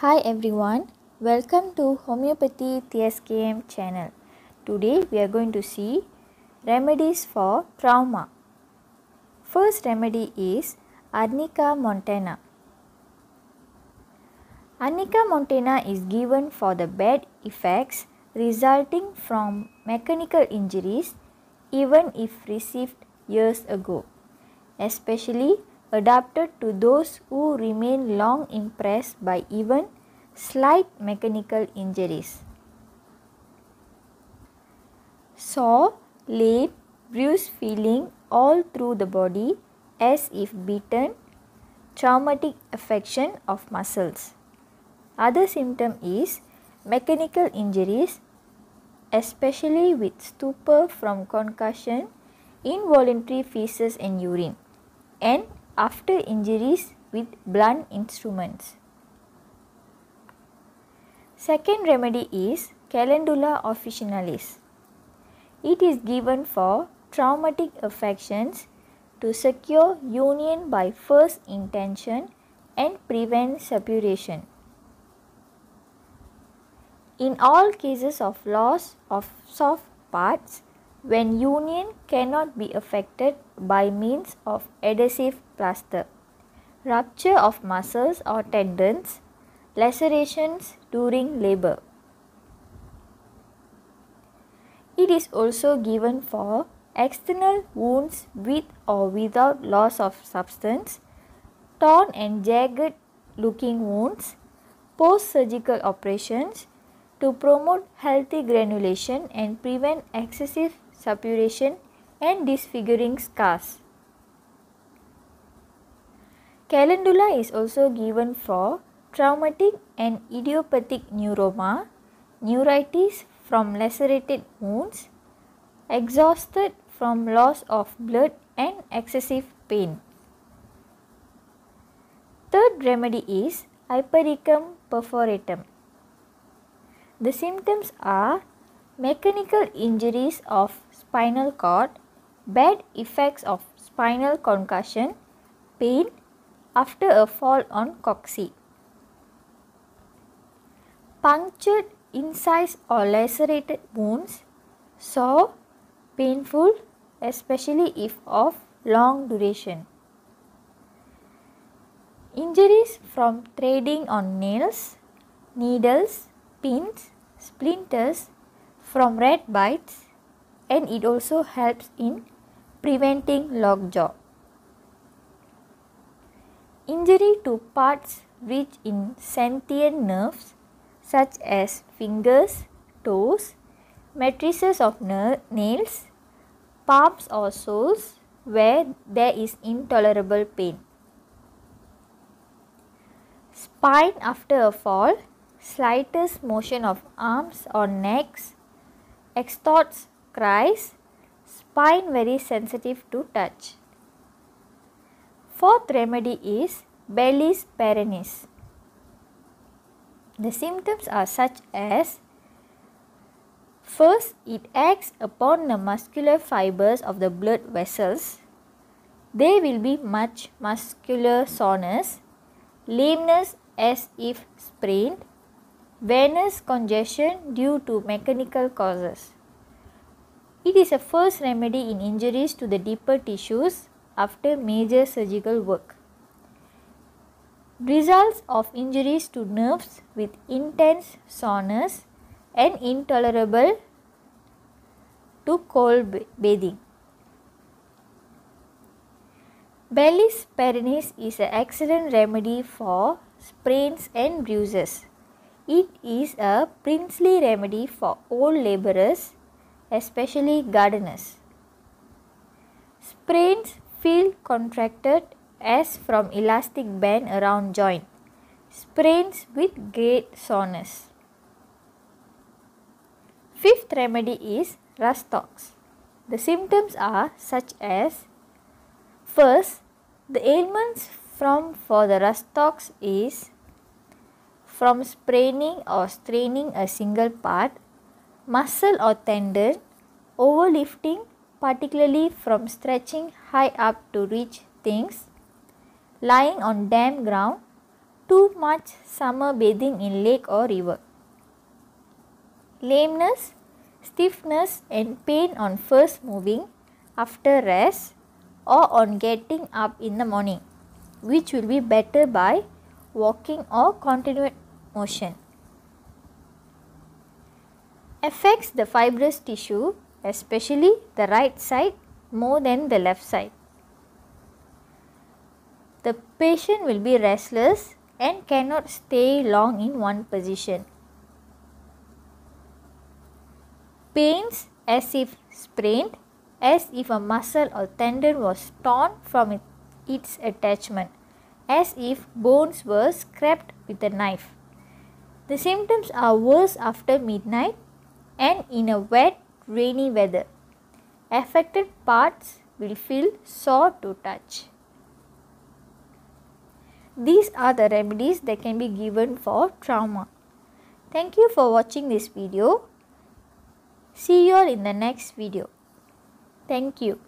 Hi everyone, welcome to Homeopathy TSKM channel. Today we are going to see remedies for trauma. First remedy is Arnica montana. Arnica montana is given for the bad effects resulting from mechanical injuries even if received years ago, especially adapted to those who remain long impressed by even slight mechanical injuries. Sore, lame, bruised feeling all through the body as if beaten, traumatic affection of muscles. Other symptom is mechanical injuries, especially with stupor from concussion, involuntary feces and urine, and after injuries with blunt instruments. Second remedy is Calendula officinalis. It is given for traumatic affections to secure union by first intention and prevent suppuration. In all cases of loss of soft parts, when union cannot be effected by means of adhesive plaster, rupture of muscles or tendons, lacerations during labor. It is also given for external wounds with or without loss of substance, torn and jagged looking wounds, post-surgical operations to promote healthy granulation and prevent excessive suppuration and disfiguring scars. Calendula is also given for traumatic and idiopathic neuroma, neuritis from lacerated wounds, exhausted from loss of blood and excessive pain. Third remedy is Hypericum perforatum. The symptoms are mechanical injuries of spinal cord, bad effects of spinal concussion, pain after a fall on coccyx. Punctured, incised or lacerated wounds, sore, painful, especially if of long duration. Injuries from threading on nails, needles, pins, splinters from rat bites, and it also helps in preventing lockjaw. Injury to parts rich in sentient nerves such as fingers, toes, matrices of nails, palms or soles where there is intolerable pain. Spine after a fall, slightest motion of arms or necks, extorts cries, spine very sensitive to touch. Fourth remedy is Bellis perennis. The symptoms are such as: first, it acts upon the muscular fibers of the blood vessels. There will be much muscular soreness, lameness as if sprained, venous congestion due to mechanical causes. It is a first remedy in injuries to the deeper tissues after major surgical work. Results of injuries to nerves with intense soreness and intolerable to cold bathing. Bellis perennis is an excellent remedy for sprains and bruises. It is a princely remedy for old labourers, especially gardeners. Sprains feel contracted as from elastic band around joint. Sprains with great soreness. Fifth remedy is Rustox. The symptoms are such as: first, the ailments for the Rustox is from spraining or straining a single part, muscle or tendon, overlifting, particularly from stretching high up to reach things, lying on damp ground, too much summer bathing in lake or river. Lameness, stiffness and pain on first moving, after rest or on getting up in the morning, which will be better by walking or continued motion. Affects the fibrous tissue, especially the right side more than the left side. The patient will be restless and cannot stay long in one position. Pains as if sprained, as if a muscle or tendon was torn from its attachment, as if bones were scraped with a knife. The symptoms are worse after midnight and in a wet, rainy weather. Affected parts will feel sore to touch. These are the remedies that can be given for trauma. Thank you for watching this video. See you all in the next video. Thank you.